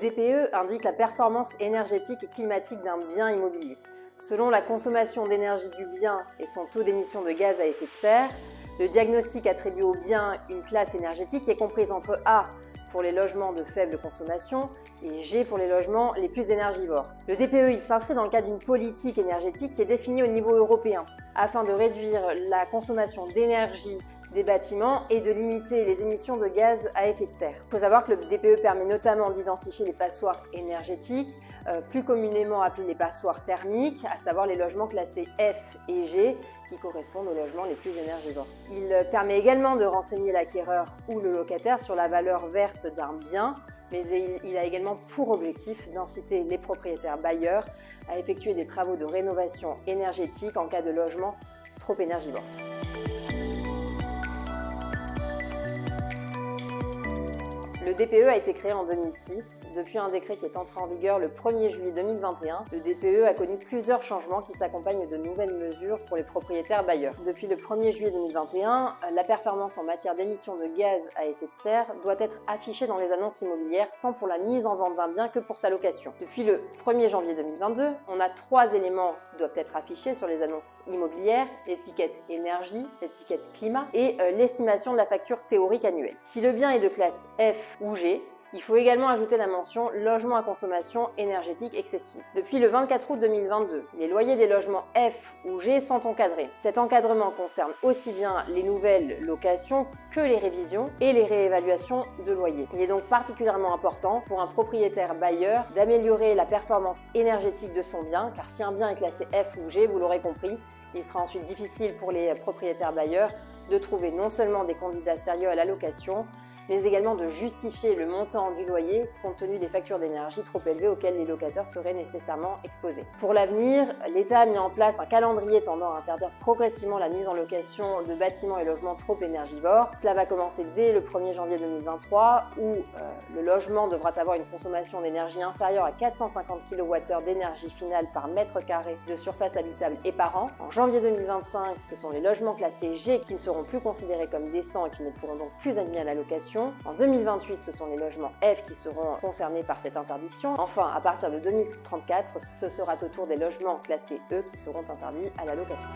DPE indique la performance énergétique et climatique d'un bien immobilier. Selon la consommation d'énergie du bien et son taux d'émission de gaz à effet de serre, le diagnostic attribue au bien une classe énergétique qui est comprise entre A pour les logements de faible consommation et G pour les logements les plus énergivores. Le DPE s'inscrit dans le cadre d'une politique énergétique qui est définie au niveau européen afin de réduire la consommation d'énergie des bâtiments et de limiter les émissions de gaz à effet de serre. Il faut savoir que le DPE permet notamment d'identifier les passoires énergétiques, plus communément appelés les passoires thermiques, à savoir les logements classés F et G, qui correspondent aux logements les plus énergivores. Il permet également de renseigner l'acquéreur ou le locataire sur la valeur verte d'un bien, mais il a également pour objectif d'inciter les propriétaires bailleurs à effectuer des travaux de rénovation énergétique en cas de logement trop énergivore. Le DPE a été créé en 2006. Depuis un décret qui est entré en vigueur le 1er juillet 2021, le DPE a connu plusieurs changements qui s'accompagnent de nouvelles mesures pour les propriétaires bailleurs. Depuis le 1er juillet 2021, la performance en matière d'émissions de gaz à effet de serre doit être affichée dans les annonces immobilières, tant pour la mise en vente d'un bien que pour sa location. Depuis le 1er janvier 2022, on a 3 éléments qui doivent être affichés sur les annonces immobilières: l'étiquette énergie, l'étiquette climat et l'estimation de la facture théorique annuelle. Si le bien est de classe F ou G, il faut également ajouter la mention « logement à consommation énergétique excessive ». Depuis le 24 août 2022, les loyers des logements F ou G sont encadrés. Cet encadrement concerne aussi bien les nouvelles locations que les révisions et les réévaluations de loyers. Il est donc particulièrement important pour un propriétaire bailleur d'améliorer la performance énergétique de son bien, car si un bien est classé F ou G, vous l'aurez compris, il sera ensuite difficile pour les propriétaires bailleurs de trouver non seulement des candidats sérieux à la location, mais également de justifier le montant du loyer compte tenu des factures d'énergie trop élevées auxquelles les locataires seraient nécessairement exposés. Pour l'avenir, l'État a mis en place un calendrier tendant à interdire progressivement la mise en location de bâtiments et logements trop énergivores. Cela va commencer dès le 1er janvier 2023 où le logement devra avoir une consommation d'énergie inférieure à 450 kWh d'énergie finale par mètre carré de surface habitable et par an. En janvier 2025, ce sont les logements classés G qui ne seront plus considérés comme décents et qui ne pourront donc plus être mis à la location. En 2028, ce sont les logements F qui seront concernés par cette interdiction. Enfin, à partir de 2034, ce sera au tour des logements classés E qui seront interdits à la location.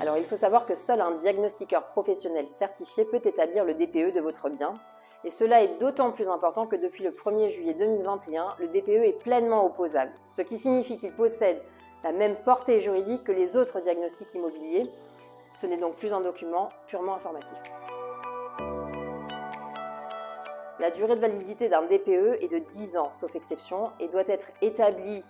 Alors, il faut savoir que seul un diagnostiqueur professionnel certifié peut établir le DPE de votre bien. Et cela est d'autant plus important que depuis le 1er juillet 2021, le DPE est pleinement opposable, ce qui signifie qu'il possède la même portée juridique que les autres diagnostics immobiliers. Ce n'est donc plus un document purement informatif. La durée de validité d'un DPE est de 10 ans, sauf exception, et doit être établie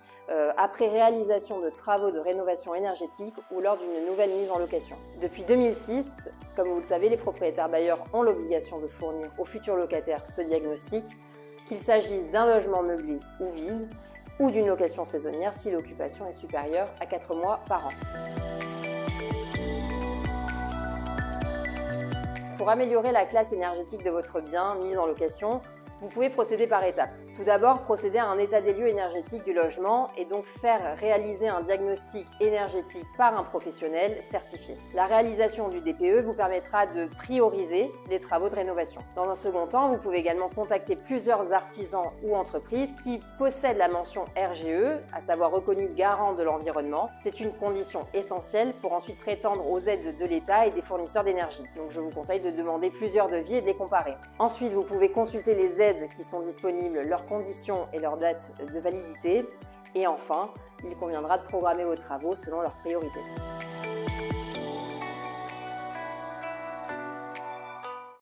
après réalisation de travaux de rénovation énergétique ou lors d'une nouvelle mise en location. Depuis 2006, comme vous le savez, les propriétaires bailleurs ont l'obligation de fournir aux futurs locataires ce diagnostic, qu'il s'agisse d'un logement meublé ou vide, ou d'une location saisonnière si l'occupation est supérieure à 4 mois par an. Pour améliorer la classe énergétique de votre bien mis en location, vous pouvez procéder par étapes. Tout d'abord, procéder à un état des lieux énergétique du logement et donc faire réaliser un diagnostic énergétique par un professionnel certifié. La réalisation du DPE vous permettra de prioriser les travaux de rénovation. Dans un second temps, vous pouvez également contacter plusieurs artisans ou entreprises qui possèdent la mention RGE, à savoir reconnu garant de l'environnement. C'est une condition essentielle pour ensuite prétendre aux aides de l'État et des fournisseurs d'énergie. Donc je vous conseille de demander plusieurs devis et de les comparer. Ensuite, vous pouvez consulter les aides qui sont disponibles, leurs conditions et leurs dates de validité. Et enfin, il conviendra de programmer vos travaux selon leurs priorités.